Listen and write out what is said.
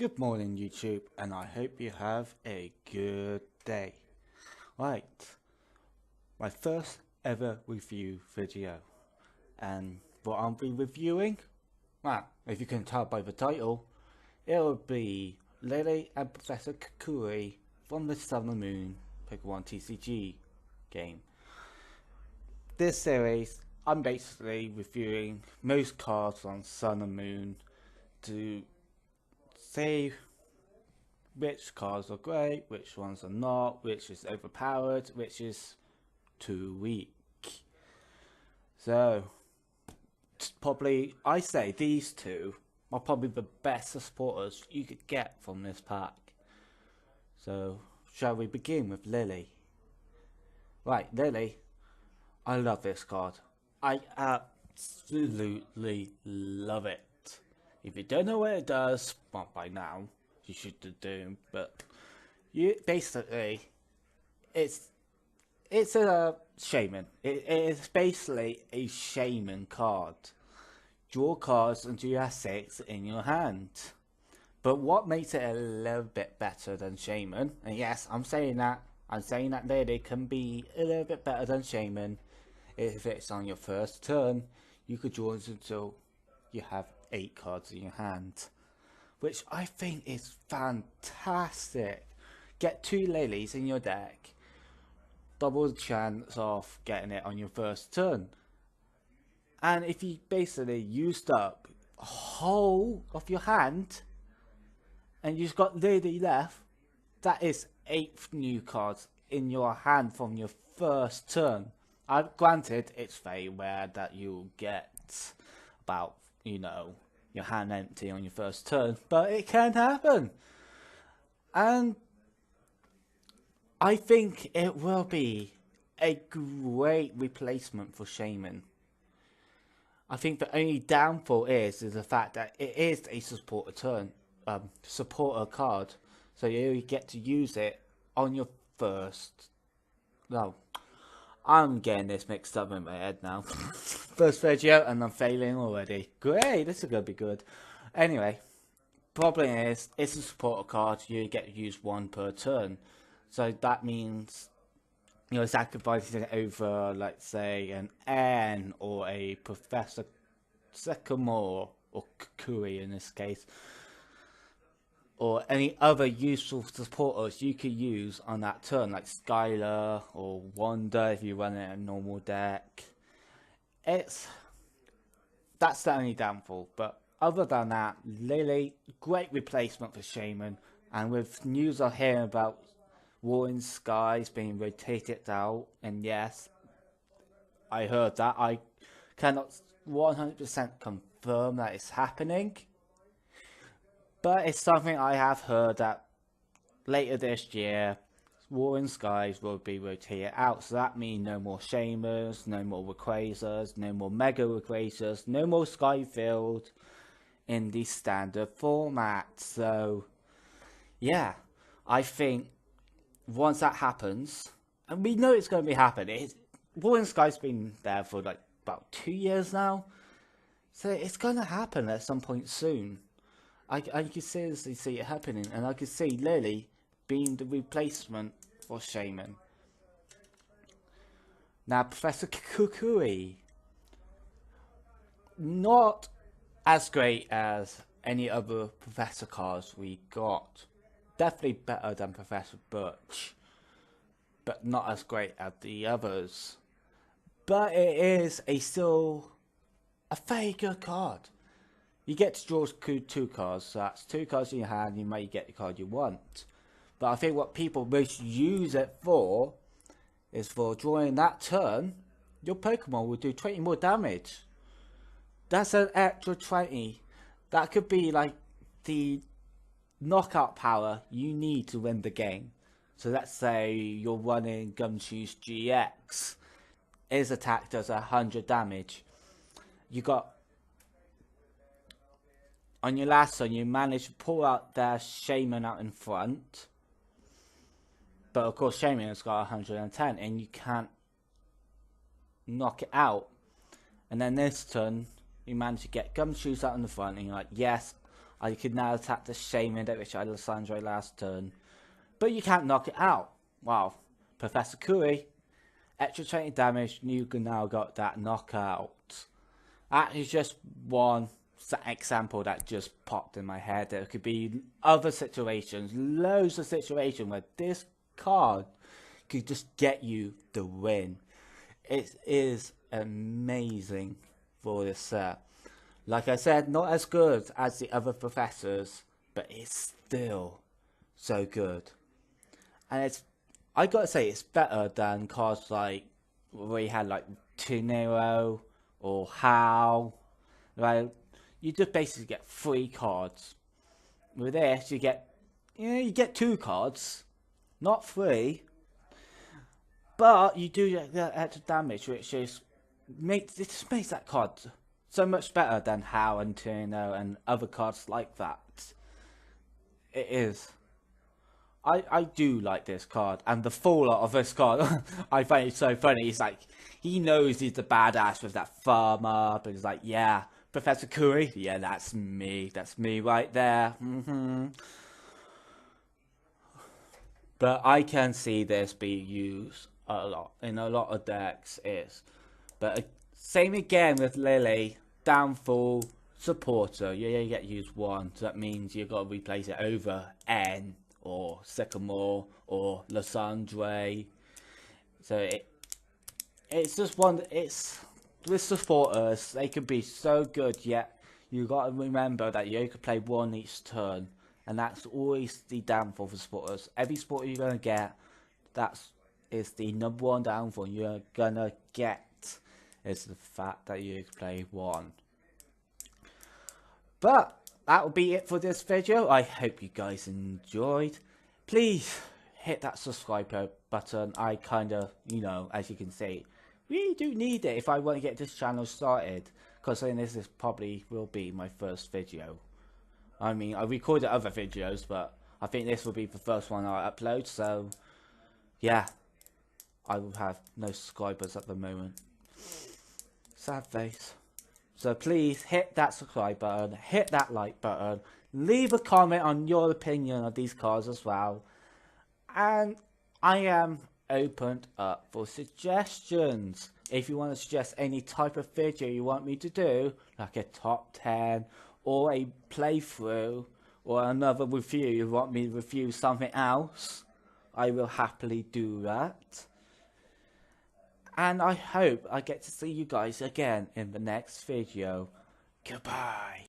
Good morning YouTube, and I hope you have a good day. Right, my first ever review video, and what I'll be reviewing, well, if you can tell by the title, it'll be Lillie and Professor Kukui from the Sun and Moon Pokemon TCG game. This series, I'm basically reviewing most cards on Sun and Moon to say which cards are great, which ones are not, which is overpowered, which is too weak. So, probably, I say these two are probably the best supporters you could get from this pack. So, shall we begin with Lillie? Right, Lillie, I love this card. I absolutely love it. If you don't know what it does, well, by now you should do. But you basically, it's a shaman. It is basically a shaman card. Draw cards and do your assets in your hand. But what makes it a little bit better than shaman? And yes, I'm saying that Lillie can be a little bit better than shaman. If it's on your first turn, you could draw it until you have 8 cards in your hand, which I think is fantastic. Get 2 Lilies in your deck, double the chance of getting it on your first turn. And if you basically used up a whole of your hand and you've got Lily left, that is 8 new cards in your hand from your first turn. Granted, it's very rare that you'll get about, your hand empty on your first turn, but it can happen. And I think it will be a great replacement for Shaman. I think the only downfall is the fact that it is a supporter card, so you get to use it on your first. No, I'm getting this mixed up in my head now. First video and I'm failing already. Great, this is gonna be good. Anyway, problem is it's a supporter card. You get to use 1 per turn, so that means you're sacrificing it over, let's say, an N or a Professor Sycamore or Kukui in this case, or any other useful supporters you could use on that turn, like Skylar or Wanda if you run it in a normal deck. That's the only downfall, but other than that, Lillie, great replacement for Shaman. And with news I hear about Roaring Skies being rotated out, and yes, I heard that. I cannot 100% confirm that it's happening, but it's something I have heard that later this year, Roaring Skies will be rotated out. So that means no more Shamers, no more Rayquazas, no more Mega Rayquazas, no more Skyfield in the standard format. So, yeah, I think once that happens, and we know it's going to be happening, Roaring Skies been there for like about 2 years now, so it's going to happen at some point soon. I can seriously see it happening, and I can see Lillie being the replacement for Shaman. Now, Professor Kukui, not as great as any other Professor cards we got. Definitely better than Professor Birch, but not as great as the others. But it is still a very good card. You get to draw 2 cards, so that's 2 cards in your hand, you might get the card you want. But I think what people most use it for is for drawing that turn, your Pokemon will do 20 more damage. That's an extra 20. That could be like the knockout power you need to win the game. So let's say you're running Gumshoe's GX. His attack does 100 damage. You got, on your last turn, you managed to pull out their Shaman out in front. But of course, Shaman has got 110 and you can't knock it out. And then this turn, you manage to get Gumshoes out in the front and you're like, yes, I can now attack the Shaman deck, which I Lissandre last turn. But you can't knock it out. Wow. Professor Kukui, extra 20 damage, you can now got that knockout. That is just one example that just popped in my head. There could be other situations, loads of situations where this card could just get you the win. It is amazing for this set. Like I said, not as good as the other professors, but it's still so good. And I gotta say, it's better than cards like where you had like Tunero or How. Right? You just basically get 3 cards. With this, you get 2 cards, not 3. But you do get that extra damage, which is it just makes that card so much better than How and Tunero and other cards like that. It is. I do like this card, and the fallout of this card, I find it so funny. He's like, he knows he's the badass with that farm up, and he's like, yeah, Professor Kukui, yeah, that's me right there. But I can see this be used a lot in a lot of decks. But same again with Lillie, downfall supporter. You get used 1, so that means you got to replace it over N or Sycamore or Lissandre. So it's just one. It's with supporters, they can be so good. Yet you got to remember that you can play 1 each turn, and that's always the downfall for supporters. Every supporter you're gonna get, is the number 1 downfall you're gonna get. Is the fact that you can play 1. But that will be it for this video. I hope you guys enjoyed. Please hit that subscribe button. I kind of, as you can see, really do need it if I want to get this channel started. Because then this probably will be my first video. I mean, I recorded other videos, but I think this will be the first one I upload. So, yeah, I will have no subscribers at the moment. Sad face. So please hit that subscribe button, hit that like button, leave a comment on your opinion of these cards as well. And I am opened up for suggestions. If you want to suggest any type of video you want me to do, like a top 10 or a playthrough or another review, you want me to review something else, I will happily do that. And I hope I get to see you guys again in the next video. Goodbye.